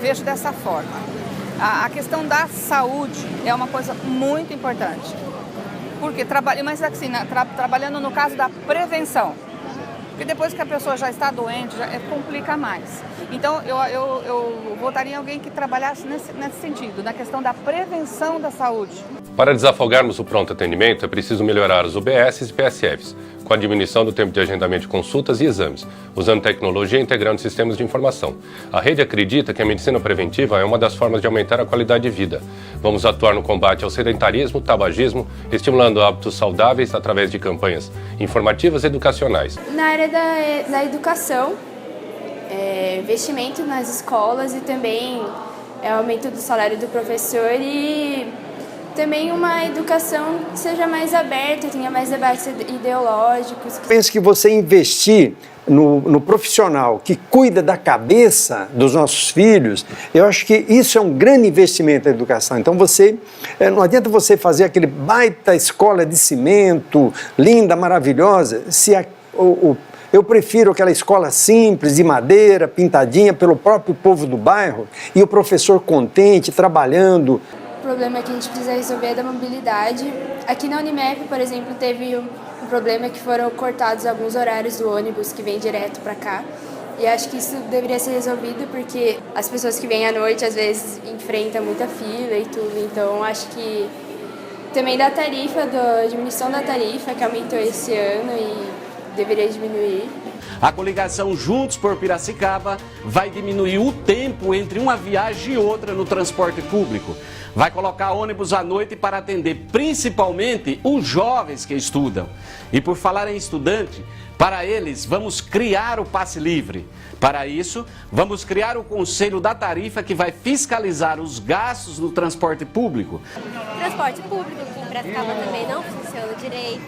vejo dessa forma. A questão da saúde é uma coisa muito importante. Porque mas assim, trabalhando no caso da prevenção. Porque depois que a pessoa já está doente, complica mais. Então, eu votaria em alguém que trabalhasse nesse sentido, na questão da prevenção da saúde. Para desafogarmos o pronto atendimento, é preciso melhorar os UBSs e PSFs, com a diminuição do tempo de agendamento de consultas e exames, usando tecnologia e integrando sistemas de informação. A rede acredita que a medicina preventiva é uma das formas de aumentar a qualidade de vida. Vamos atuar no combate ao sedentarismo, tabagismo, estimulando hábitos saudáveis através de campanhas informativas e educacionais. Na área da educação, investimento nas escolas e também aumento do salário do professor e também uma educação que seja mais aberta, tenha mais debates ideológicos. Penso que você investir no profissional que cuida da cabeça dos nossos filhos, eu acho que isso é um grande investimento na educação. Então não adianta você fazer aquele baita escola de cimento, linda, maravilhosa, se eu prefiro aquela escola simples, de madeira, pintadinha pelo próprio povo do bairro e o professor contente, trabalhando. O problema que a gente precisa resolver é da mobilidade. Aqui na Unimep, por exemplo, teve um problema que foram cortados alguns horários do ônibus que vem direto para cá. E acho que isso deveria ser resolvido porque as pessoas que vêm à noite às vezes enfrentam muita fila e tudo. Então acho que também da tarifa, da diminuição da tarifa que aumentou esse ano e deveria diminuir. A coligação Juntos por Piracicaba vai diminuir o tempo entre uma viagem e outra no transporte público. Vai colocar ônibus à noite para atender principalmente os jovens que estudam. E por falar em estudante, para eles vamos criar o passe livre. Para isso, vamos criar o Conselho da Tarifa que vai fiscalizar os gastos no transporte público. Transporte público aqui em Piracicaba também não funciona direito.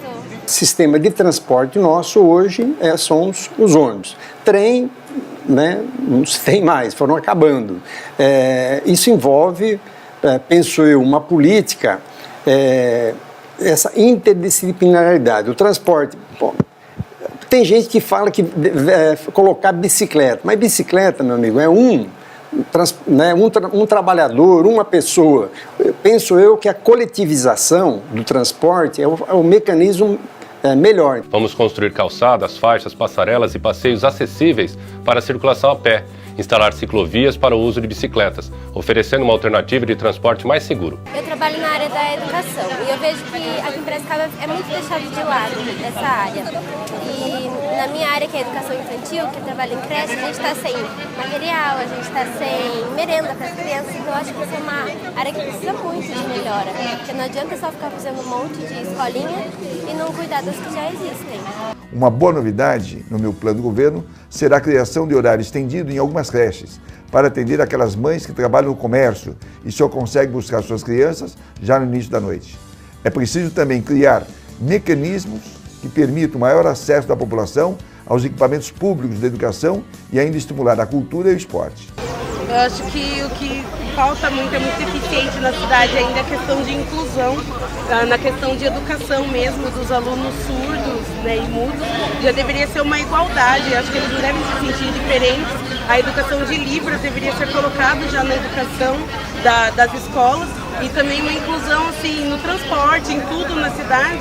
O sistema de transporte nosso hoje são os ônibus. Trem, não se tem mais, foram acabando. Isso envolve, penso eu, uma política, essa interdisciplinaridade. O transporte... Tem gente que fala que colocar bicicleta, mas bicicleta, meu amigo, é um trabalhador, uma pessoa. Penso eu que a coletivização do transporte é o mecanismo melhor. Vamos construir calçadas, faixas, passarelas e passeios acessíveis para a circulação a pé, instalar ciclovias para o uso de bicicletas, oferecendo uma alternativa de transporte mais seguro. Eu trabalho na área da educação e eu vejo que aqui em Piracicaba é muito deixado de lado essa área. E na minha área, que é a educação infantil, que eu trabalho em creche, a gente está sem material, a gente está sem merenda para as crianças, então eu acho que essa é uma área que precisa muito de melhora, porque não adianta só ficar fazendo um monte de escolinha e não cuidar das que já existem. Uma boa novidade no meu plano de governo será a criação de horário estendido em algumas creches, para atender aquelas mães que trabalham no comércio e só conseguem buscar suas crianças já no início da noite. É preciso também criar mecanismos que permitam maior acesso da população aos equipamentos públicos da educação e ainda estimular a cultura e o esporte. Eu acho que o que falta muito, é muito eficiente na cidade ainda a questão de inclusão, na questão de educação mesmo dos alunos surdos, e mudos, já deveria ser uma igualdade, acho que eles não devem se sentir diferentes. A educação de Libras deveria ser colocada já na educação das escolas e também uma inclusão assim, no transporte, em tudo na cidade,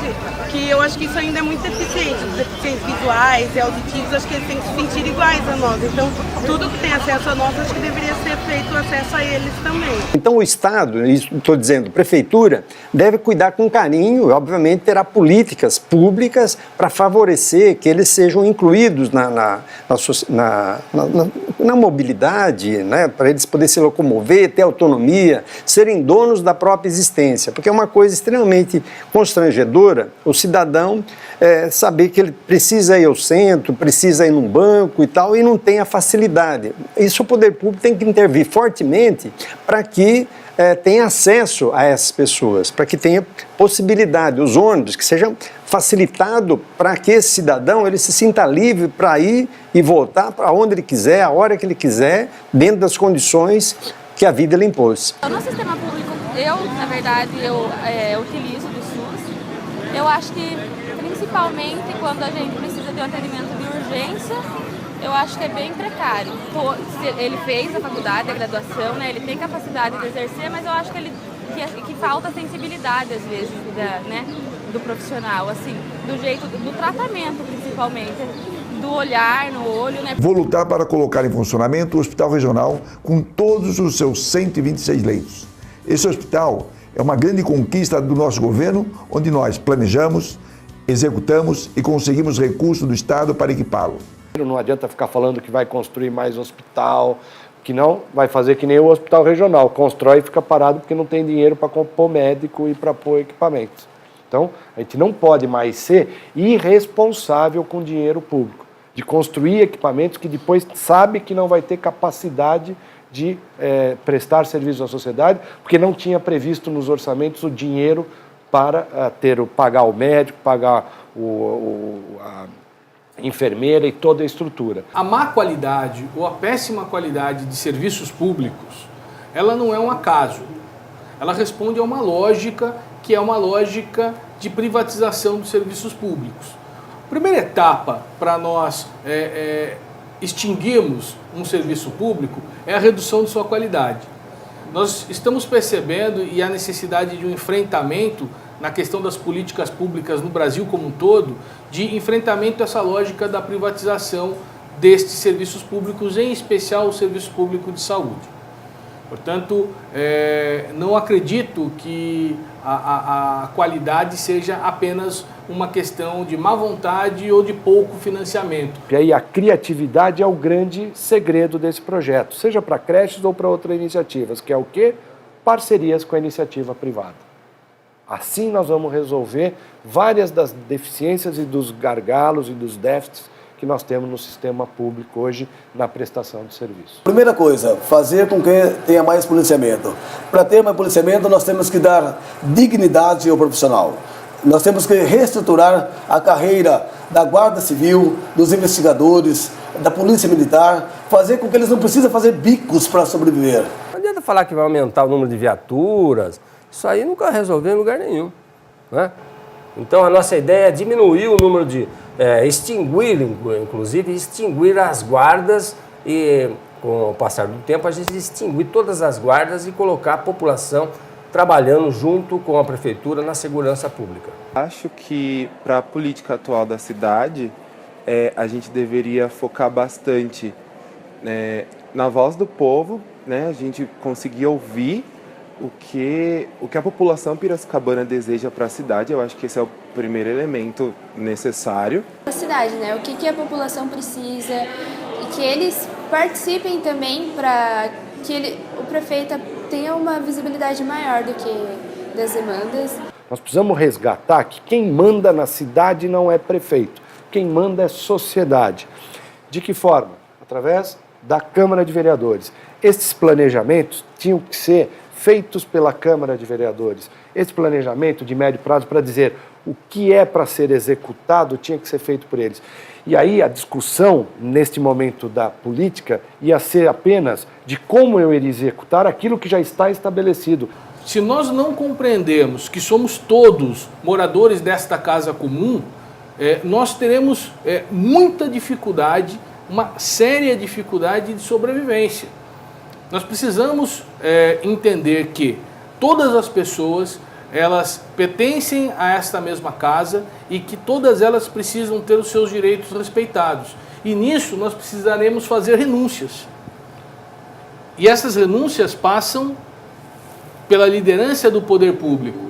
que eu acho que isso ainda é muito deficiente. Os deficientes visuais e auditivos, acho que eles têm que se sentir iguais a nós. Então, tudo que tem acesso a nós, acho que deveria ser feito acesso a eles também. Então, o Estado, estou dizendo, prefeitura, deve cuidar com carinho, obviamente terá políticas públicas para favorecer que eles sejam incluídos na mobilidade, para eles poderem se locomover, ter autonomia, serem donos da própria existência, porque é uma coisa extremamente constrangedora o cidadão saber que ele precisa ir ao centro, precisa ir num banco e tal, e não tem a facilidade. Isso o poder público tem que intervir fortemente para que tenha acesso a essas pessoas, para que tenha possibilidade, os ônibus, que sejam facilitado para que esse cidadão ele se sinta livre para ir e voltar para onde ele quiser, a hora que ele quiser, dentro das condições que a vida lhe impôs. No sistema público, na verdade, utilizo do SUS. Eu acho que, principalmente, quando a gente precisa de um atendimento de urgência eu acho que é bem precário. Ele fez a faculdade, a graduação, né? Ele tem capacidade de exercer, mas eu acho que falta sensibilidade, às vezes, né? Do profissional, assim, do jeito, do tratamento, principalmente, do olhar no olho, né? Vou lutar para colocar em funcionamento o Hospital Regional com todos os seus 126 leitos. Esse hospital é uma grande conquista do nosso governo, onde nós planejamos, executamos e conseguimos recursos do Estado para equipá-lo. Não adianta ficar falando que vai construir mais hospital, que não vai fazer que nem o Hospital Regional, constrói e fica parado porque não tem dinheiro para pôr médico e para pôr equipamentos. Então, a gente não pode mais ser irresponsável com dinheiro público, de construir equipamentos que depois sabe que não vai ter capacidade de prestar serviço à sociedade, porque não tinha previsto nos orçamentos o dinheiro para pagar o médico, pagar a enfermeira e toda a estrutura. A má qualidade ou a péssima qualidade de serviços públicos, ela não é um acaso. Ela responde a uma lógica que é uma lógica de privatização dos serviços públicos. A primeira etapa para nós extinguirmos um serviço público é a redução de sua qualidade. Nós estamos percebendo e a necessidade de um enfrentamento na questão das políticas públicas no Brasil como um todo, de enfrentamento a essa lógica da privatização destes serviços públicos, em especial o serviço público de saúde. Portanto, não acredito que a qualidade seja apenas uma questão de má vontade ou de pouco financiamento. E aí a criatividade é o grande segredo desse projeto, seja para creches ou para outras iniciativas, que é o quê? Parcerias com a iniciativa privada. Assim nós vamos resolver várias das deficiências e dos gargalos e dos déficits que nós temos no sistema público hoje na prestação de serviço. Primeira coisa, fazer com que tenha mais policiamento. Para ter mais policiamento, nós temos que dar dignidade ao profissional. Nós temos que reestruturar a carreira da Guarda Civil, dos investigadores, da Polícia Militar, fazer com que eles não precisem fazer bicos para sobreviver. Não adianta falar que vai aumentar o número de viaturas, isso aí nunca resolveu em lugar nenhum, né? Então a nossa ideia é diminuir o número de, extinguir as guardas e com o passar do tempo a gente extinguir todas as guardas e colocar a população trabalhando junto com a prefeitura na segurança pública. Acho que para a política atual da cidade, a gente deveria focar bastante na voz do povo, né? A gente conseguir ouvir o que a população piracicabana deseja para a cidade. Eu acho que esse é o primeiro elemento necessário. A cidade, né? O que a população precisa e que eles participem também para que o prefeito tenha uma visibilidade maior do que das demandas. Nós precisamos resgatar que quem manda na cidade não é prefeito, quem manda é sociedade. De que forma? Através da Câmara de Vereadores. Esses planejamentos tinham que ser feitos pela Câmara de Vereadores. Esse planejamento de médio prazo para dizer o que é para ser executado tinha que ser feito por eles. E aí a discussão, neste momento da política, ia ser apenas de como eu iria executar aquilo que já está estabelecido. Se nós não compreendermos que somos todos moradores desta casa comum, nós teremos muita dificuldade, uma séria dificuldade de sobrevivência. Nós precisamos entender que todas as pessoas, elas pertencem a esta mesma casa e que todas elas precisam ter os seus direitos respeitados. E nisso nós precisaremos fazer renúncias. E essas renúncias passam pela liderança do poder público.